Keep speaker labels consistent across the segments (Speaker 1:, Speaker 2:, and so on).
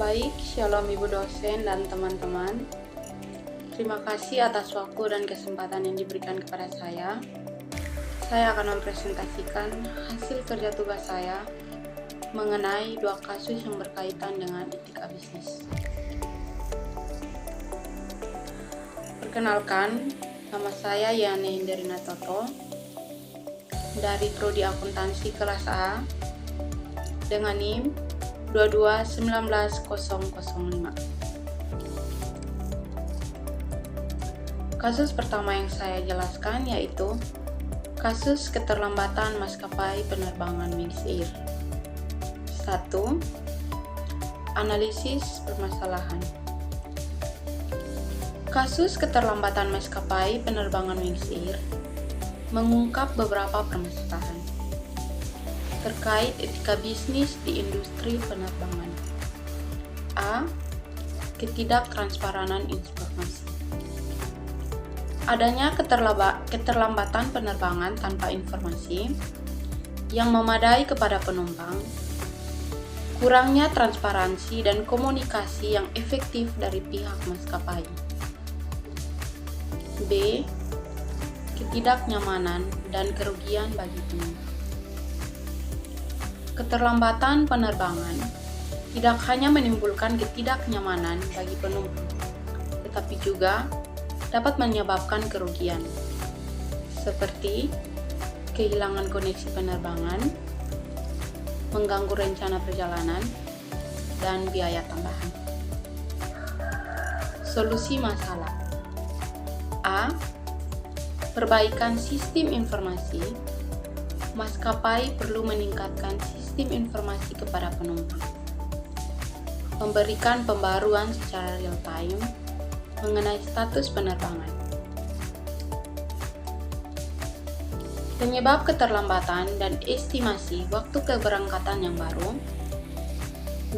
Speaker 1: Baik, shalom Ibu dosen dan teman-teman. Terima kasih atas waktu dan kesempatan yang diberikan kepada saya. Saya akan mempresentasikan hasil kerja tugas saya mengenai 2 kasus yang berkaitan dengan etika bisnis. Perkenalkan, nama saya Yani Hinderina Toto dari Prodi Akuntansi kelas A dengan NIM 2219005. Kasus pertama yang saya jelaskan yaitu kasus keterlambatan maskapai penerbangan Wings Air. 1. Analisis permasalahan. Kasus keterlambatan maskapai penerbangan Wings Air mengungkap beberapa permasalahan terkait etika bisnis di industri penerbangan. A. Ketidaktransparan informasi. Adanya keterlambatan penerbangan tanpa informasi yang memadai kepada penumpang, kurangnya transparansi dan komunikasi yang efektif dari pihak maskapai. B. Ketidaknyamanan dan kerugian bagi penumpang. Keterlambatan penerbangan tidak hanya menimbulkan ketidaknyamanan bagi penumpang, tetapi juga dapat menyebabkan kerugian, seperti kehilangan koneksi penerbangan, mengganggu rencana perjalanan, dan biaya tambahan. Solusi masalah. A. Perbaikan sistem informasi. Maskapai perlu meningkatkan sistem informasi kepada penumpang, memberikan pembaruan secara real time mengenai status penerbangan. Penyebab keterlambatan dan estimasi waktu keberangkatan yang baru.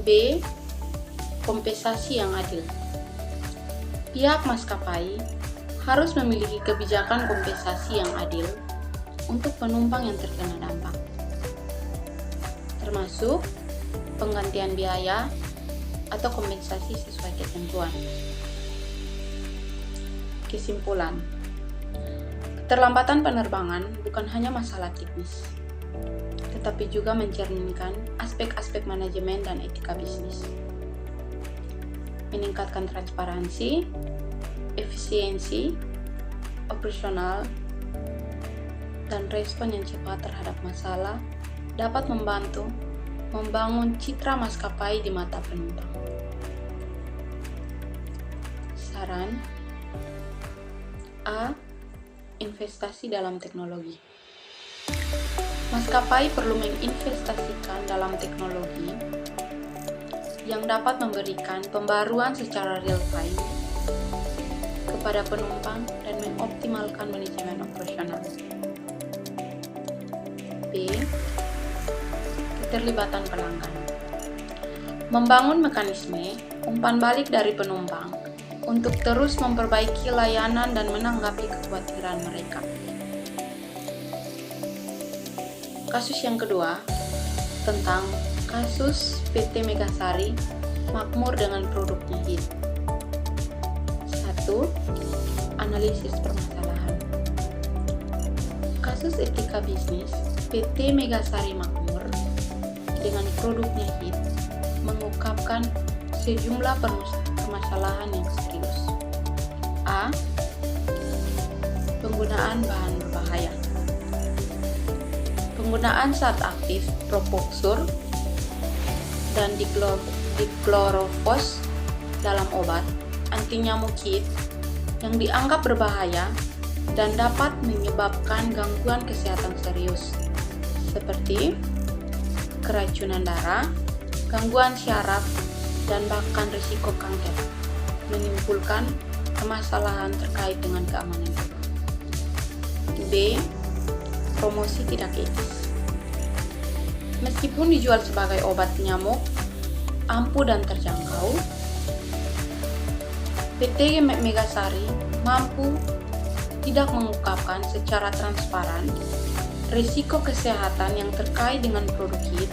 Speaker 1: B. Kompensasi yang adil. Pihak maskapai harus memiliki kebijakan kompensasi yang adil untuk penumpang yang terkena dampak, termasuk penggantian biaya atau kompensasi sesuai ketentuan. Kesimpulan, keterlambatan penerbangan bukan hanya masalah teknis, tetapi juga mencerminkan aspek-aspek manajemen dan etika bisnis. Meningkatkan transparansi, efisiensi, operasional, dan respon yang cepat terhadap masalah dapat membantu membangun citra maskapai di mata penumpang. Saran A. Investasi dalam teknologi. Maskapai perlu menginvestasikan dalam teknologi yang dapat memberikan pembaruan secara real time kepada penumpang dan mengoptimalkan manajemen operasional. B. Keterlibatan pelanggan. Membangun mekanisme umpan balik dari penumpang untuk terus memperbaiki layanan dan menanggapi kekhawatiran mereka. Kasus yang kedua tentang kasus PT Megasari makmur dengan produknya HIT. 1. Analisis permasalahan. Kasus etika bisnis PT Megasari Makmur dengan produknya HIT mengungkapkan sejumlah permasalahan yang serius. A. Penggunaan bahan berbahaya. Penggunaan zat aktif propoxur dan diklorofos dalam obat anti nyamuk HIT yang dianggap berbahaya dan dapat menyebabkan gangguan kesehatan serius, seperti keracunan darah, gangguan syaraf, dan bahkan risiko kanker, menimbulkan permasalahan terkait dengan keamanan. B. Promosi tidak etis. Meskipun dijual sebagai obat nyamuk, ampuh dan terjangkau, PT Megasari mampu tidak mengungkapkan secara transparan risiko kesehatan yang terkait dengan produk HIT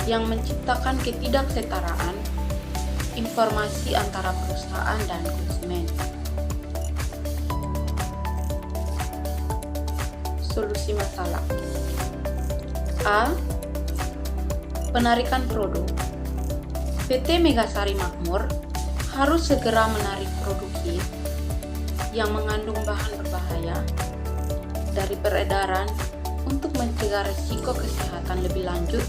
Speaker 1: yang menciptakan ketidaksetaraan informasi antara perusahaan dan konsumen. Solusi masalah. A. Penarikan produk. PT Megasari Makmur harus segera menarik produk HIP yang mengandung bahan berbahaya dari peredaran untuk mencegah risiko kesehatan lebih lanjut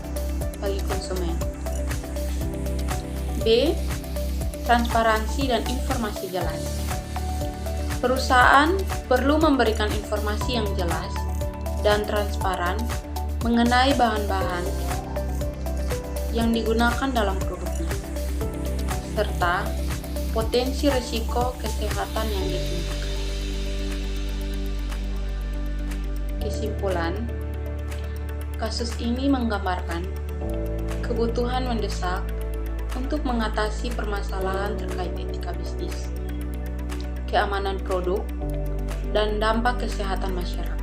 Speaker 1: bagi konsumen. B. Transparansi dan informasi jelas. Perusahaan perlu memberikan informasi yang jelas dan transparan mengenai bahan-bahan yang digunakan dalam produknya, serta potensi risiko kesehatan yang ditimbulkan. Kesimpulan, kasus ini menggambarkan kebutuhan mendesak untuk mengatasi permasalahan terkait etika bisnis, keamanan produk, dan dampak kesehatan masyarakat.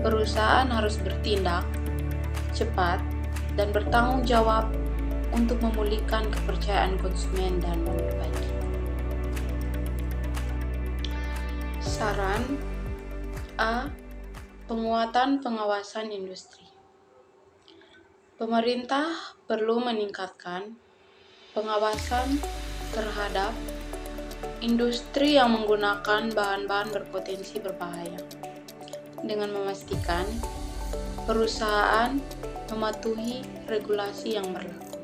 Speaker 1: Perusahaan harus bertindak cepat dan bertanggung jawab untuk memulihkan kepercayaan konsumen dan memperbaiki. Saran A. Penguatan pengawasan industri. Pemerintah perlu meningkatkan pengawasan terhadap industri yang menggunakan bahan-bahan berpotensi berbahaya, dengan memastikan perusahaan mematuhi regulasi yang berlaku.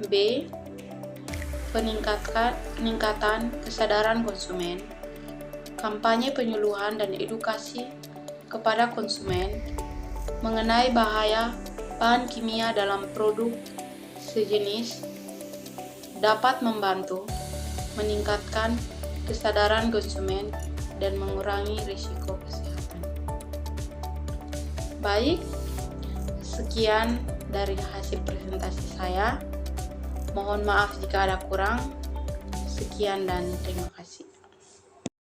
Speaker 1: B. Peningkatan kesadaran konsumen, kampanye penyuluhan dan edukasi kepada konsumen mengenai bahaya bahan kimia dalam produk sejenis dapat membantu meningkatkan kesadaran konsumen dan mengurangi risiko kesehatan. Baik, sekian dari hasil presentasi saya. Mohon maaf jika ada kurang. Sekian dan terima kasih.